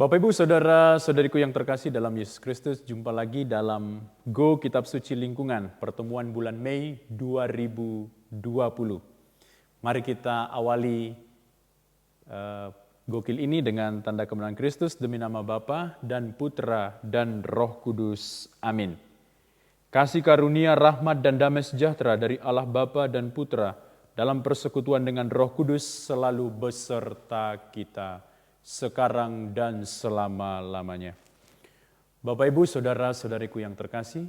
Bapak Ibu, saudara-saudariku yang terkasih dalam Yesus Kristus, jumpa lagi dalam Go Kitab Suci Lingkungan, pertemuan bulan Mei 2020. Mari kita awali gokil ini dengan tanda kemenangan Kristus demi nama Bapa dan Putra dan Roh Kudus. Amin. Kasih karunia, rahmat dan damai sejahtera dari Allah Bapa dan Putra dalam persekutuan dengan Roh Kudus selalu beserta kita sekarang dan selama-lamanya. Bapak Ibu, saudara-saudariku yang terkasih,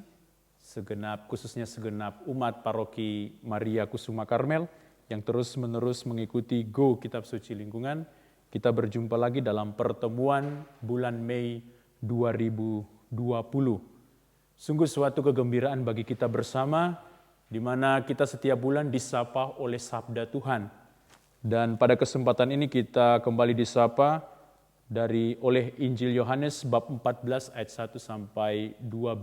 khususnya segenap umat paroki Maria Kusuma Karmel yang terus-menerus mengikuti Go Kitab Suci Lingkungan, kita berjumpa lagi dalam pertemuan bulan Mei 2020. Sungguh suatu kegembiraan bagi kita bersama, di mana kita setiap bulan disapa oleh Sabda Tuhan. Dan pada kesempatan ini kita kembali disapa oleh Injil Yohanes bab 14 ayat 1 sampai 12.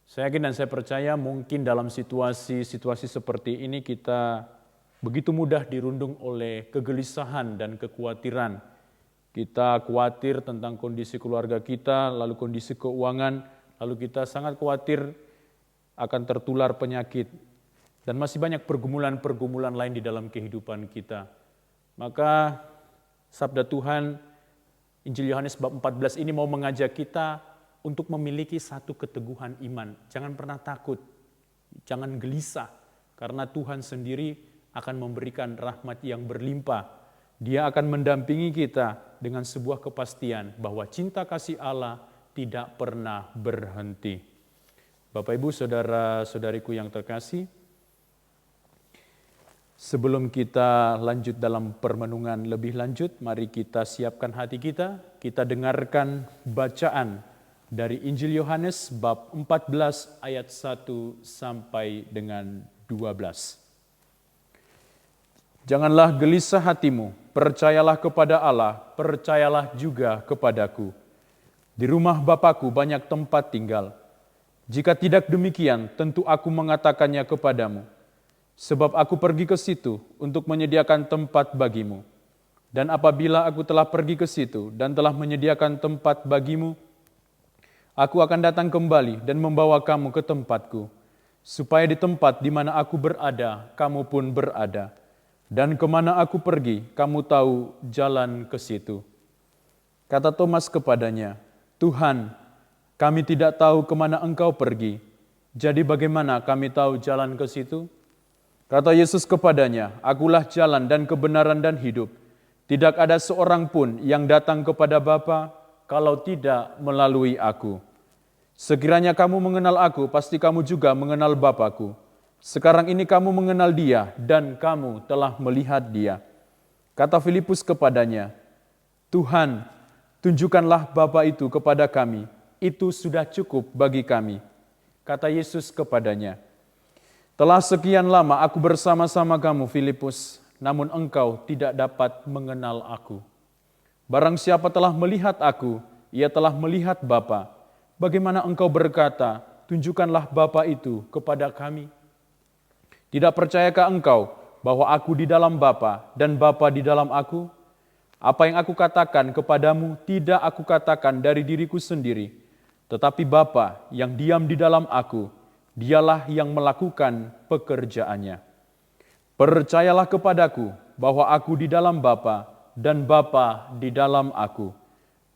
Saya yakin dan saya percaya mungkin dalam situasi seperti ini kita begitu mudah dirundung oleh kegelisahan dan kekhawatiran. Kita khawatir tentang kondisi keluarga kita, lalu kondisi keuangan, lalu kita sangat khawatir akan tertular penyakit. Dan masih banyak pergumulan-pergumulan lain di dalam kehidupan kita. Maka sabda Tuhan, Injil Yohanes bab 14 ini mau mengajak kita untuk memiliki satu keteguhan iman. Jangan pernah takut, jangan gelisah, karena Tuhan sendiri akan memberikan rahmat yang berlimpah. Dia akan mendampingi kita dengan sebuah kepastian bahwa cinta kasih Allah tidak pernah berhenti. Bapak Ibu, saudara-saudariku yang terkasih, sebelum kita lanjut dalam permenungan lebih lanjut, mari kita siapkan hati kita dengarkan bacaan dari Injil Yohanes bab 14 ayat 1 sampai dengan 12. Janganlah gelisah hatimu, percayalah kepada Allah, percayalah juga kepadaku. Di rumah Bapakku banyak tempat tinggal. Jika tidak demikian, tentu aku mengatakannya kepadamu. Sebab aku pergi ke situ untuk menyediakan tempat bagimu. Dan apabila aku telah pergi ke situ dan telah menyediakan tempat bagimu, aku akan datang kembali dan membawa kamu ke tempatku, supaya di tempat di mana aku berada, kamu pun berada. Dan kemana aku pergi, kamu tahu jalan ke situ. Kata Thomas kepadanya, Tuhan, kami tidak tahu kemana Engkau pergi, jadi bagaimana kami tahu jalan ke situ? Kata Yesus kepadanya, Akulah jalan dan kebenaran dan hidup. Tidak ada seorang pun yang datang kepada Bapa kalau tidak melalui aku. Sekiranya kamu mengenal aku, pasti kamu juga mengenal Bapa-Ku. Sekarang ini kamu mengenal Dia dan kamu telah melihat Dia. Kata Filipus kepadanya, Tuhan, tunjukkanlah Bapa itu kepada kami. Itu sudah cukup bagi kami. Kata Yesus kepadanya, telah sekian lama aku bersama-sama kamu, Filipus, namun engkau tidak dapat mengenal aku. Barang siapa telah melihat aku, ia telah melihat Bapa. Bagaimana engkau berkata, tunjukkanlah Bapa itu kepada kami? Tidak percayakah engkau bahwa aku di dalam Bapa dan Bapa di dalam aku? Apa yang aku katakan kepadamu tidak aku katakan dari diriku sendiri, tetapi Bapa yang diam di dalam aku, Dialah yang melakukan pekerjaannya. Percayalah kepadaku bahwa aku di dalam Bapa dan Bapa di dalam aku.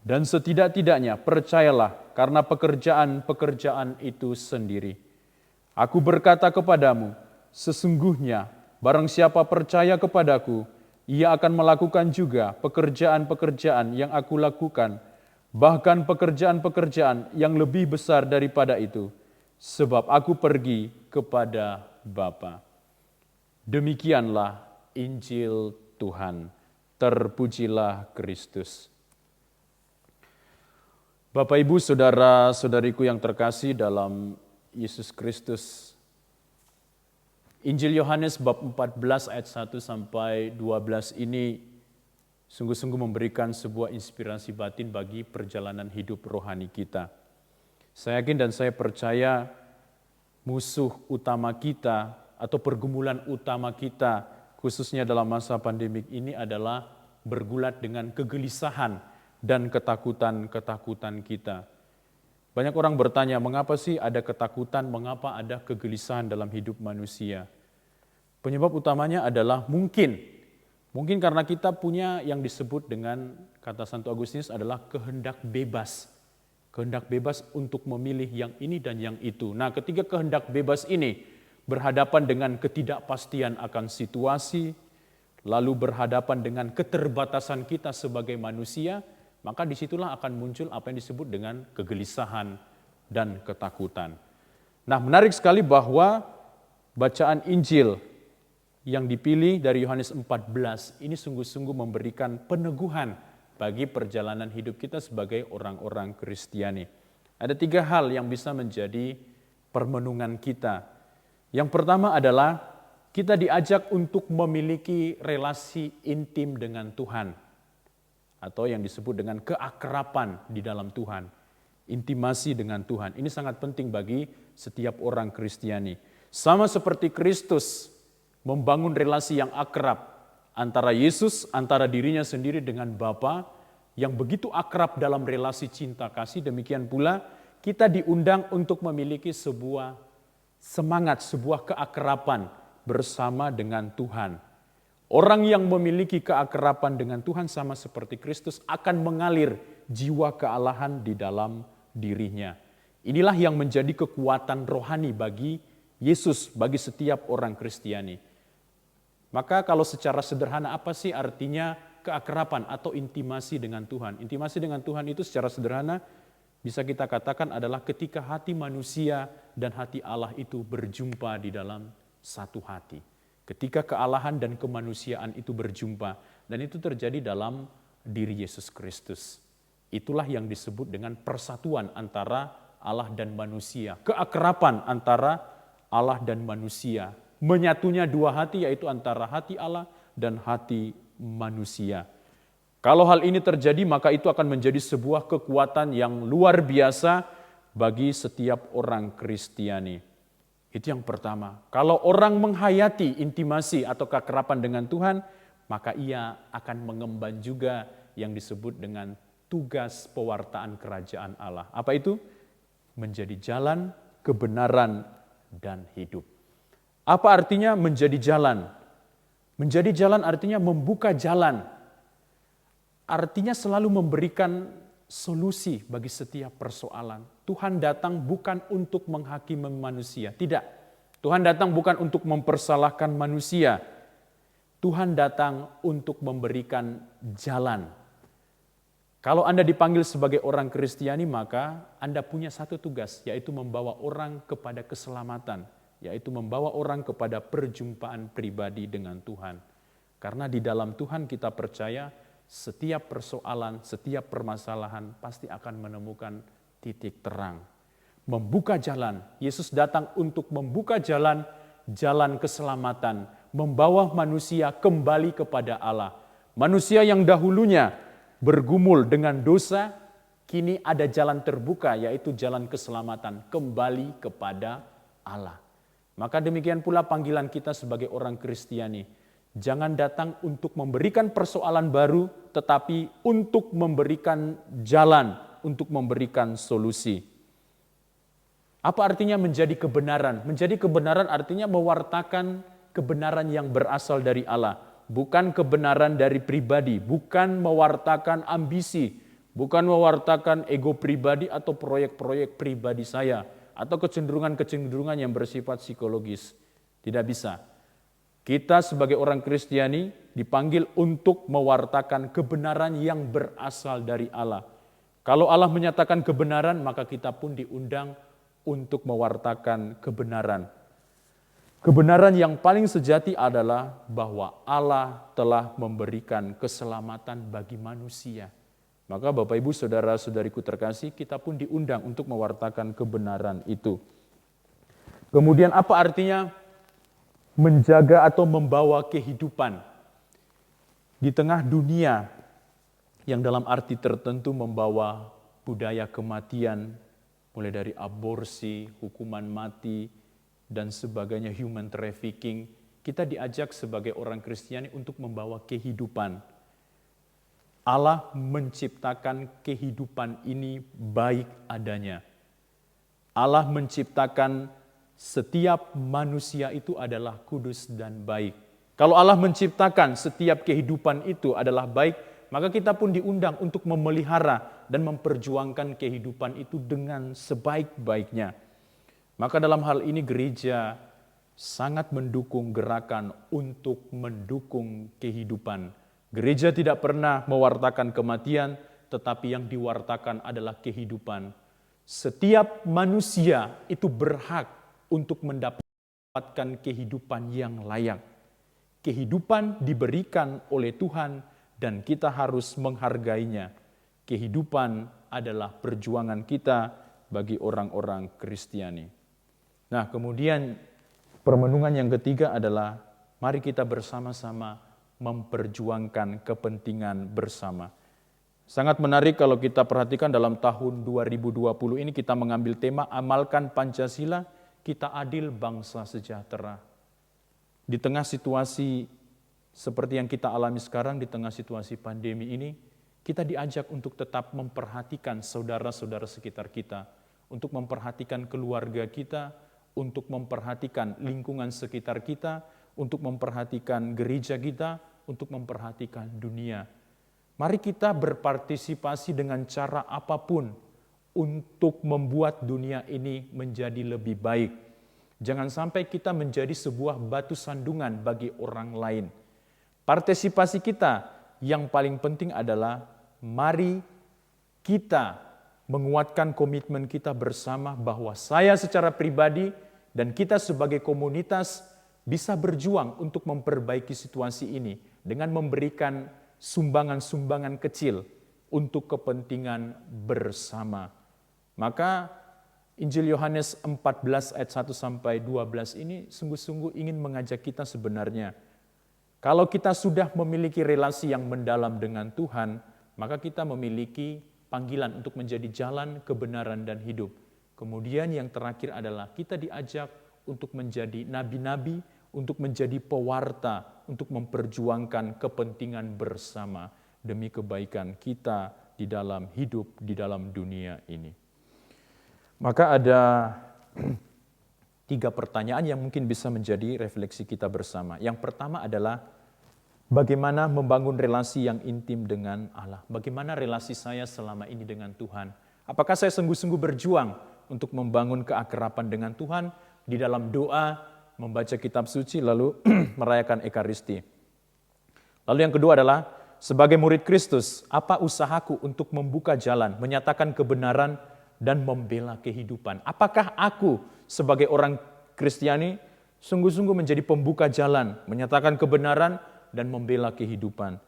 Dan setidak-tidaknya percayalah karena pekerjaan-pekerjaan itu sendiri. Aku berkata kepadamu, sesungguhnya barang siapa percaya kepadaku, ia akan melakukan juga pekerjaan-pekerjaan yang aku lakukan, bahkan pekerjaan-pekerjaan yang lebih besar daripada itu. Sebab aku pergi kepada Bapa. Demikianlah Injil Tuhan. Terpujilah Kristus. Bapak Ibu, saudara-saudariku yang terkasih dalam Yesus Kristus. Injil Yohanes bab 14 ayat 1 sampai 12 ini sungguh-sungguh memberikan sebuah inspirasi batin bagi perjalanan hidup rohani kita. Saya yakin dan saya percaya musuh utama kita atau pergumulan utama kita khususnya dalam masa pandemik ini adalah bergulat dengan kegelisahan dan ketakutan-ketakutan kita. Banyak orang bertanya, mengapa sih ada ketakutan, mengapa ada kegelisahan dalam hidup manusia? Penyebab utamanya adalah mungkin karena kita punya yang disebut dengan, kata Santo Agustinus, adalah kehendak bebas. Kehendak bebas untuk memilih yang ini dan yang itu. Nah, ketika kehendak bebas ini berhadapan dengan ketidakpastian akan situasi, lalu berhadapan dengan keterbatasan kita sebagai manusia, maka disitulah akan muncul apa yang disebut dengan kegelisahan dan ketakutan. Nah, menarik sekali bahwa bacaan Injil yang dipilih dari Yohanes 14 ini sungguh-sungguh memberikan peneguhan bagi perjalanan hidup kita sebagai orang-orang Kristiani. Ada 3 hal yang bisa menjadi permenungan kita. Yang pertama adalah kita diajak untuk memiliki relasi intim dengan Tuhan, atau yang disebut dengan keakraban di dalam Tuhan, intimasi dengan Tuhan. Ini sangat penting bagi setiap orang Kristiani. Sama seperti Kristus membangun relasi yang akrab antara Yesus, antara dirinya sendiri dengan Bapa, yang begitu akrab dalam relasi cinta kasih, demikian pula kita diundang untuk memiliki sebuah semangat, sebuah keakraban bersama dengan Tuhan. Orang yang memiliki keakraban dengan Tuhan sama seperti Kristus akan mengalir jiwa kealahan di dalam dirinya. Inilah yang menjadi kekuatan rohani bagi Yesus, bagi setiap orang Kristiani. Maka kalau secara sederhana apa sih artinya keakraban atau intimasi dengan Tuhan? Intimasi dengan Tuhan itu secara sederhana bisa kita katakan adalah ketika hati manusia dan hati Allah itu berjumpa di dalam satu hati. Ketika kealahan dan kemanusiaan itu berjumpa, dan itu terjadi dalam diri Yesus Kristus. Itulah yang disebut dengan persatuan antara Allah dan manusia. Keakraban antara Allah dan manusia. Menyatunya 2 hati, yaitu antara hati Allah dan hati manusia. Kalau hal ini terjadi, maka itu akan menjadi sebuah kekuatan yang luar biasa bagi setiap orang Kristiani. Itu yang pertama. Kalau orang menghayati intimasi atau keakraban dengan Tuhan, maka ia akan mengemban juga yang disebut dengan tugas pewartaan kerajaan Allah. Apa itu? Menjadi jalan, kebenaran, dan hidup. Apa artinya menjadi jalan? Menjadi jalan artinya membuka jalan. Artinya selalu memberikan solusi bagi setiap persoalan. Tuhan datang bukan untuk menghakimi manusia, tidak. Tuhan datang bukan untuk mempersalahkan manusia. Tuhan datang untuk memberikan jalan. Kalau Anda dipanggil sebagai orang Kristiani, maka Anda punya satu tugas, yaitu membawa orang kepada keselamatan, yaitu membawa orang kepada perjumpaan pribadi dengan Tuhan. Karena di dalam Tuhan kita percaya setiap persoalan, setiap permasalahan pasti akan menemukan titik terang. Membuka jalan. Yesus datang untuk membuka jalan, jalan keselamatan. Membawa manusia kembali kepada Allah. Manusia yang dahulunya bergumul dengan dosa, kini ada jalan terbuka, yaitu jalan keselamatan. Kembali kepada Allah. Maka demikian pula panggilan kita sebagai orang Kristiani. Jangan datang untuk memberikan persoalan baru, tetapi untuk memberikan jalan, untuk memberikan solusi. Apa artinya menjadi kebenaran? Menjadi kebenaran artinya mewartakan kebenaran yang berasal dari Allah. Bukan kebenaran dari pribadi, bukan mewartakan ambisi, bukan mewartakan ego pribadi atau proyek-proyek pribadi saya, atau kecenderungan-kecenderungan yang bersifat psikologis. Tidak bisa. Kita sebagai orang Kristiani dipanggil untuk mewartakan kebenaran yang berasal dari Allah. Kalau Allah menyatakan kebenaran, maka kita pun diundang untuk mewartakan kebenaran. Kebenaran yang paling sejati adalah bahwa Allah telah memberikan keselamatan bagi manusia. Maka Bapak Ibu Saudara-saudariku terkasih, kita pun diundang untuk mewartakan kebenaran itu. Kemudian apa artinya menjaga atau membawa kehidupan di tengah dunia yang dalam arti tertentu membawa budaya kematian, mulai dari aborsi, hukuman mati, dan sebagainya, human trafficking. Kita diajak sebagai orang Kristiani untuk membawa kehidupan. Allah menciptakan kehidupan ini baik adanya. Allah menciptakan setiap manusia itu adalah kudus dan baik. Kalau Allah menciptakan setiap kehidupan itu adalah baik, maka kita pun diundang untuk memelihara dan memperjuangkan kehidupan itu dengan sebaik-baiknya. Maka dalam hal ini gereja sangat mendukung gerakan untuk mendukung kehidupan. Gereja tidak pernah mewartakan kematian, tetapi yang diwartakan adalah kehidupan. Setiap manusia itu berhak untuk mendapatkan kehidupan yang layak. Kehidupan diberikan oleh Tuhan dan kita harus menghargainya. Kehidupan adalah perjuangan kita bagi orang-orang Kristiani. Nah, kemudian permenungan yang ketiga adalah mari kita bersama-sama memperjuangkan kepentingan bersama. Sangat menarik kalau kita perhatikan dalam tahun 2020 ini kita mengambil tema amalkan Pancasila, kita adil bangsa sejahtera. Di tengah situasi seperti yang kita alami sekarang, di tengah situasi pandemi ini, kita diajak untuk tetap memperhatikan saudara-saudara sekitar kita, untuk memperhatikan keluarga kita, untuk memperhatikan lingkungan sekitar kita, untuk memperhatikan gereja kita, untuk memperhatikan dunia. Mari kita berpartisipasi dengan cara apapun untuk membuat dunia ini menjadi lebih baik. Jangan sampai kita menjadi sebuah batu sandungan bagi orang lain. Partisipasi kita yang paling penting adalah mari kita menguatkan komitmen kita bersama bahwa saya secara pribadi dan kita sebagai komunitas bisa berjuang untuk memperbaiki situasi ini dengan memberikan sumbangan-sumbangan kecil untuk kepentingan bersama. Maka Injil Yohanes 14 ayat 1 sampai 12 ini sungguh-sungguh ingin mengajak kita sebenarnya. Kalau kita sudah memiliki relasi yang mendalam dengan Tuhan, maka kita memiliki panggilan untuk menjadi jalan kebenaran dan hidup. Kemudian yang terakhir adalah kita diajak untuk menjadi nabi-nabi, untuk menjadi pewarta, untuk memperjuangkan kepentingan bersama demi kebaikan kita di dalam hidup, di dalam dunia ini. Maka ada 3 pertanyaan yang mungkin bisa menjadi refleksi kita bersama. Yang pertama adalah bagaimana membangun relasi yang intim dengan Allah? Bagaimana relasi saya selama ini dengan Tuhan? Apakah saya sungguh-sungguh berjuang untuk membangun keakraban dengan Tuhan di dalam doa, membaca kitab suci, lalu merayakan Ekaristi? Lalu yang kedua adalah, sebagai murid Kristus, apa usahaku untuk membuka jalan, menyatakan kebenaran, dan membela kehidupan? Apakah aku sebagai orang Kristiani sungguh-sungguh menjadi pembuka jalan, menyatakan kebenaran, dan membela kehidupan?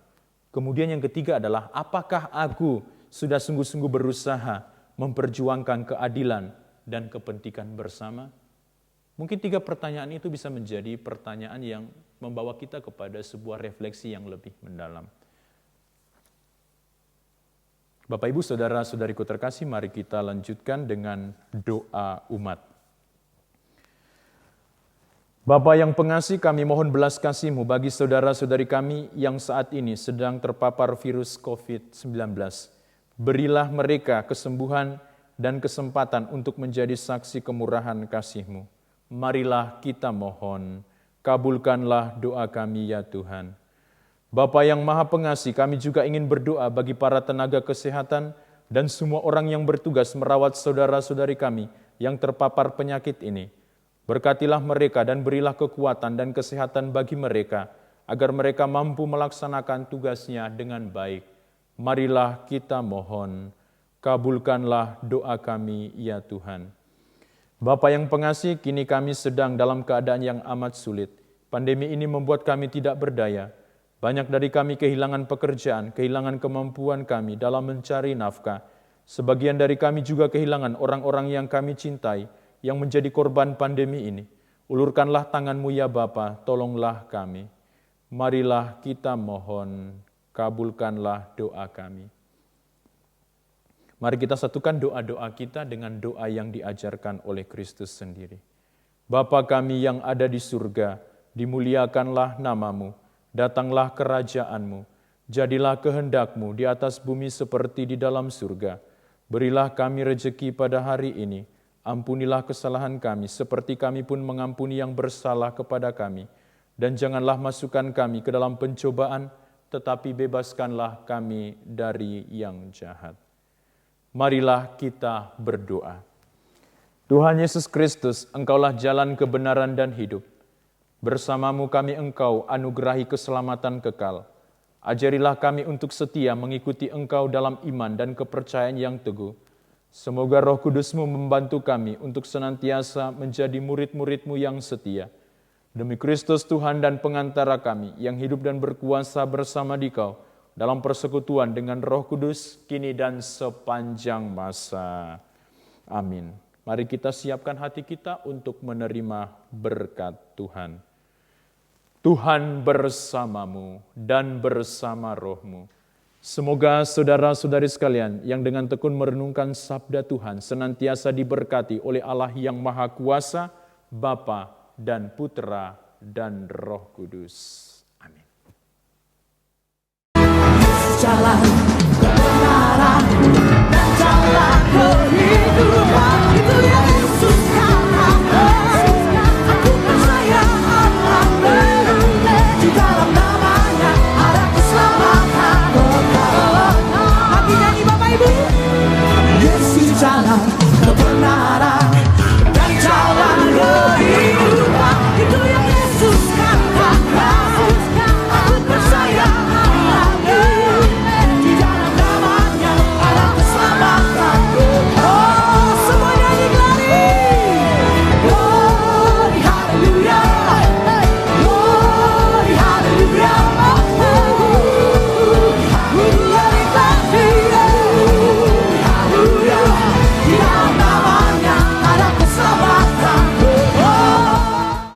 Kemudian yang ketiga adalah, apakah aku sudah sungguh-sungguh berusaha memperjuangkan keadilan dan kepentingan bersama? Mungkin 3 pertanyaan itu bisa menjadi pertanyaan yang membawa kita kepada sebuah refleksi yang lebih mendalam. Bapak, Ibu, Saudara-saudariku terkasih, mari kita lanjutkan dengan doa umat. Bapa yang pengasih, kami mohon belas kasih-Mu bagi saudara-saudari kami yang saat ini sedang terpapar virus COVID-19. Berilah mereka kesembuhan dan kesempatan untuk menjadi saksi kemurahan kasih-Mu. Marilah kita mohon, kabulkanlah doa kami ya Tuhan. Bapa yang Maha Pengasih, kami juga ingin berdoa bagi para tenaga kesehatan dan semua orang yang bertugas merawat saudara-saudari kami yang terpapar penyakit ini. Berkatilah mereka dan berilah kekuatan dan kesehatan bagi mereka, agar mereka mampu melaksanakan tugasnya dengan baik. Marilah kita mohon, kabulkanlah doa kami ya Tuhan. Bapa yang pengasih, kini kami sedang dalam keadaan yang amat sulit. Pandemi ini membuat kami tidak berdaya. Banyak dari kami kehilangan pekerjaan, kehilangan kemampuan kami dalam mencari nafkah. Sebagian dari kami juga kehilangan orang-orang yang kami cintai, yang menjadi korban pandemi ini. Ulurkanlah tangan-Mu ya Bapa, tolonglah kami. Marilah kita mohon, kabulkanlah doa kami. Mari kita satukan doa-doa kita dengan doa yang diajarkan oleh Kristus sendiri. Bapa kami yang ada di surga, dimuliakanlah nama-Mu, datanglah kerajaan-Mu, Jadilah kehendak-Mu di atas bumi seperti di dalam surga. Berilah kami rejeki pada hari ini. Ampunilah kesalahan kami, seperti kami pun mengampuni yang bersalah kepada kami. Dan janganlah masukkan kami ke dalam pencobaan, tetapi bebaskanlah kami dari yang jahat. Marilah kita berdoa. Tuhan Yesus Kristus, Engkaulah jalan kebenaran dan hidup. Bersamamu kami Engkau anugerahi keselamatan kekal. Ajarilah kami untuk setia mengikuti Engkau dalam iman dan kepercayaan yang teguh. Semoga Roh Kudus-Mu membantu kami untuk senantiasa menjadi murid-murid-Mu yang setia. Demi Kristus Tuhan dan pengantara kami yang hidup dan berkuasa bersama Dikau dalam persekutuan dengan Roh Kudus kini dan sepanjang masa. Amin. Mari kita siapkan hati kita untuk menerima berkat Tuhan. Tuhan bersamamu dan bersama rohmu. Semoga saudara-saudari sekalian yang dengan tekun merenungkan sabda Tuhan senantiasa diberkati oleh Allah yang Maha Kuasa, Bapa dan Putra dan Roh Kudus.